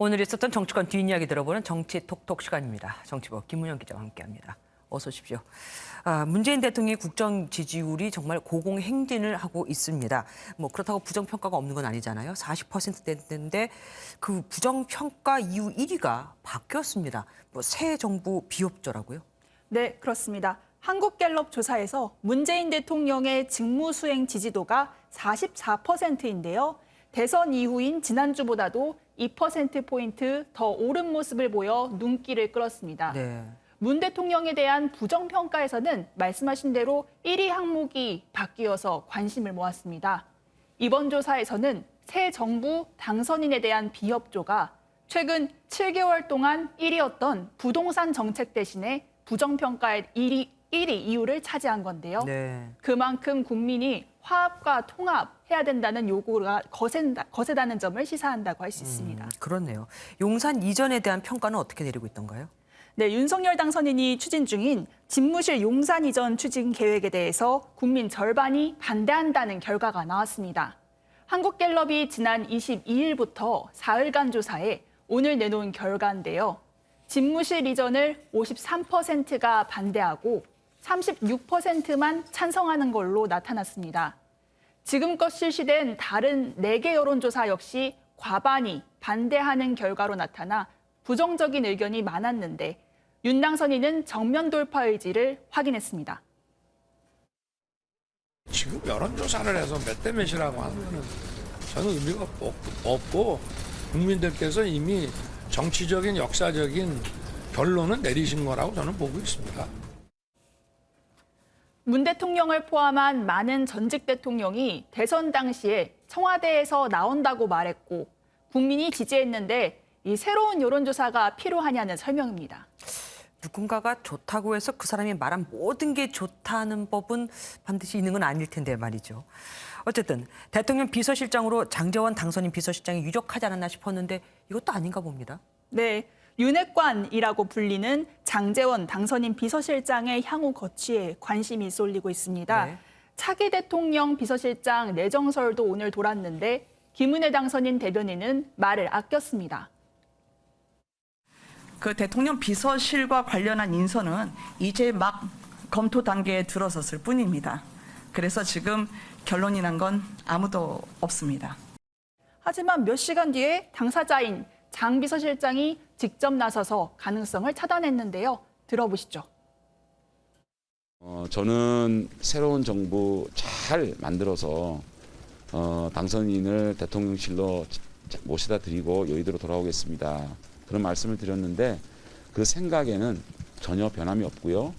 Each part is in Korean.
오늘 있었던 정치권 뒷이야기 들어보는 정치 톡톡 시간입니다. 정치부 김은영 기자와 함께합니다. 어서 오십시오. 문재인 대통령의 국정 지지율이 정말 고공행진을 하고 있습니다. 그렇다고 부정평가가 없는 건 아니잖아요. 40%대인데 그 부정평가 이후 1위가 바뀌었습니다. 새 정부 비협조라고요? 네, 그렇습니다. 한국갤럽 조사에서 문재인 대통령의 직무수행 지지도가 44%인데요. 대선 이후인 지난주보다도 2%포인트 더 오른 모습을 보여 눈길을 끌었습니다. 네. 문 대통령에 대한 부정평가에서는 말씀하신 대로 1위 항목이 바뀌어서 관심을 모았습니다. 이번 조사에서는 새 정부 당선인에 대한 비협조가 최근 7개월 동안 1위였던 부동산 정책 대신에 부정평가의 1위 이유를 차지한 건데요. 네. 그만큼 국민이 화합과 통합해야 된다는 요구가 거세다는 점을 시사한다고 할 수 있습니다. 그렇네요. 용산 이전에 대한 평가는 어떻게 내리고 있던가요? 네, 윤석열 당선인이 추진 중인 집무실 용산 이전 추진 계획에 대해서 국민 절반이 반대한다는 결과가 나왔습니다. 한국갤럽이 지난 22일부터 사흘간 조사에 오늘 내놓은 결과인데요. 집무실 이전을 53%가 반대하고 36%만 찬성하는 걸로 나타났습니다. 지금껏 실시된 다른 4개 여론조사 역시 과반이 반대하는 결과로 나타나 부정적인 의견이 많았는데 윤 당선인은 정면 돌파 의지를 확인했습니다. 지금 여론조사를 해서 몇 대 몇이라고 하는 거는 저는 의미가 없고 국민들께서 이미 정치적인 역사적인 결론을 내리신 거라고 저는 보고 있습니다. 문 대통령을 포함한 많은 전직 대통령이 대선 당시에 청와대에서 나온다고 말했고 국민이 지지했는데 이 새로운 여론조사가 필요하냐는 설명입니다. 누군가가 좋다고 해서 그 사람이 말한 모든 게 좋다는 법은 반드시 있는 건 아닐 텐데 말이죠. 어쨌든 대통령 비서실장으로 장제원 당선인 비서실장이 유력하지 않았나 싶었는데 이것도 아닌가 봅니다. 네, 윤핵관이라고 불리는 장제원 당선인 비서실장의 향후 거취에 관심이 쏠리고 있습니다. 네. 차기 대통령 비서실장 내정설도 오늘 돌았는데 김은혜 당선인 대변인은 말을 아꼈습니다. 그 대통령 비서실과 관련한 인선은 이제 막 검토 단계에 들어섰을 뿐입니다. 그래서 지금 결론이 난 건 아무도 없습니다. 하지만 몇 시간 뒤에 당사자인 장 비서실장이 직접 나서서 가능성을 차단했는데요. 들어보시죠. 저는 새로운 정부 잘 만들어서 당선인을 대통령실로 모셔다 드리고 여의도로 돌아오겠습니다. 그런 말씀을 드렸는데 그 생각에는 전혀 변함이 없고요.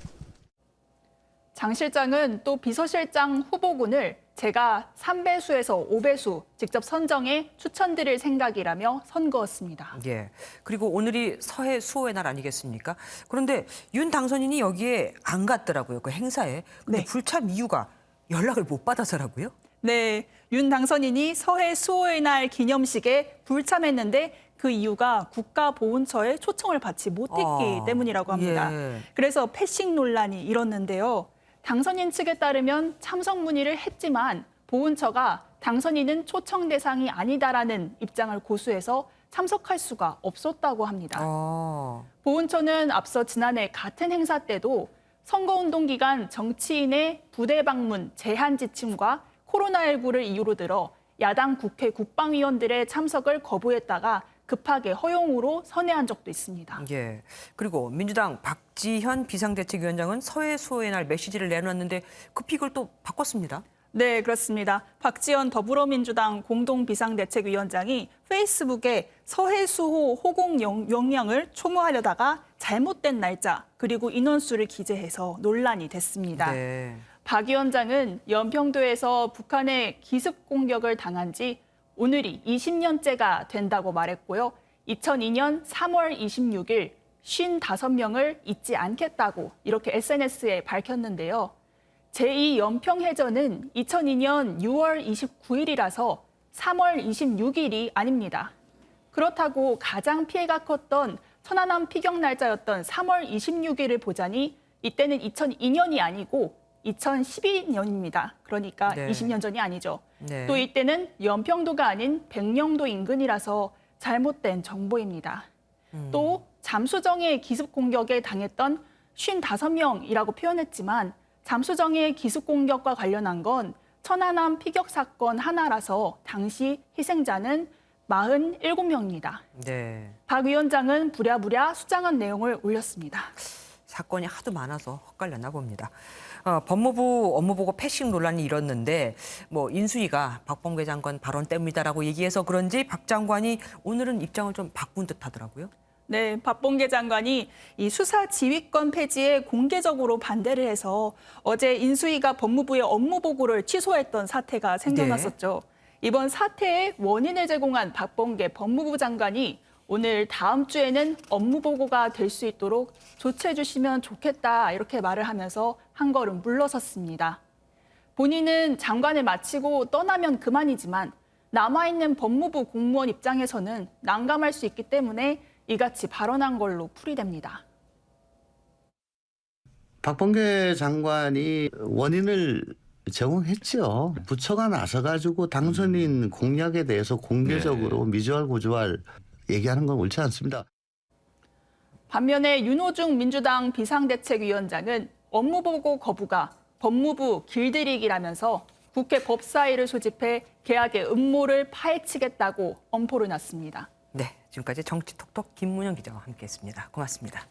장 실장은 또 비서실장 후보군을 제가 3배수에서 5배수 직접 선정해 추천드릴 생각이라며 선거었습니다. 예. 그리고 오늘이 서해 수호의 날 아니겠습니까? 그런데 윤 당선인이 여기에 안 갔더라고요. 그 행사에. 근데 네. 불참 이유가 연락을 못 받아서라고요? 네, 윤 당선인이 서해 수호의 날 기념식에 불참했는데 그 이유가 국가보훈처에 초청을 받지 못했기 때문이라고 합니다. 예. 그래서 패싱 논란이 일었는데요. 당선인 측에 따르면 참석 문의를 했지만 보훈처가 당선인은 초청 대상이 아니다라는 입장을 고수해서 참석할 수가 없었다고 합니다. 보훈처는 앞서 지난해 같은 행사 때도 선거운동 기간 정치인의 부대 방문 제한 지침과 코로나19를 이유로 들어 야당 국회 국방위원들의 참석을 거부했다가 급하게 허용으로 선회한 적도 있습니다. 예. 그리고 민주당 박지현 비상대책위원장은 서해 수호의 날 메시지를 내놨는데 급히 이걸 또 바꿨습니다. 네, 그렇습니다. 박지원 더불어민주당 공동비상대책위원장이 페이스북에 서해 수호 호공 영향을 촉구하려다가 잘못된 날짜 그리고 인원수를 기재해서 논란이 됐습니다. 네. 박 위원장은 연평도에서 북한의 기습 공격을 당한 지 오늘이 20년째가 된다고 말했고요. 2002년 3월 26일 55명을 잊지 않겠다고 이렇게 SNS에 밝혔는데요. 제2연평해전은 2002년 6월 29일이라서 3월 26일이 아닙니다. 그렇다고 가장 피해가 컸던 천안함 피격 날짜였던 3월 26일을 보자니 이때는 2002년이 아니고 2012년입니다. 그러니까 네. 20년 전이 아니죠. 네. 또 이때는 연평도가 아닌 백령도 인근이라서 잘못된 정보입니다. 또 잠수정의 기습 공격에 당했던 55명이라고 표현했지만 잠수정의 기습 공격과 관련한 건 천안함 피격 사건 하나라서 당시 희생자는 47명입니다. 네. 박 위원장은 부랴부랴 수장한 내용을 올렸습니다. 사건이 하도 많아서 헛갈렸나 봅니다. 법무부 업무보고 패싱 논란이 일었는데 인수위가 박범계 장관 발언 때문이다라고 얘기해서 그런지 박 장관이 오늘은 입장을 좀 바꾼 듯하더라고요. 네, 박범계 장관이 이 수사 지휘권 폐지에 공개적으로 반대를 해서 어제 인수위가 법무부의 업무 보고를 취소했던 사태가 생겨났었죠. 이번 사태의 원인을 제공한 박범계 법무부 장관이 오늘 다음 주에는 업무 보고가 될 수 있도록 조치해 주시면 좋겠다 이렇게 말을 하면서 한 걸음 물러섰습니다. 본인은 장관을 마치고 떠나면 그만이지만 남아있는 법무부 공무원 입장에서는 난감할 수 있기 때문에 이같이 발언한 걸로 풀이됩니다. 박범계 장관이 원인을 제공했죠. 부처가 나서가지고 당선인 공약에 대해서 공개적으로 미주알 고주알 얘기하는 건 옳지 않습니다. 반면에 윤호중 민주당 비상대책위원장은 업무보고 거부가 법무부 길들이기라면서 국회 법사위를 소집해 개혁의 음모를 파헤치겠다고 엄포를 놨습니다. 네, 지금까지 정치톡톡 김문영 기자와 함께했습니다. 고맙습니다.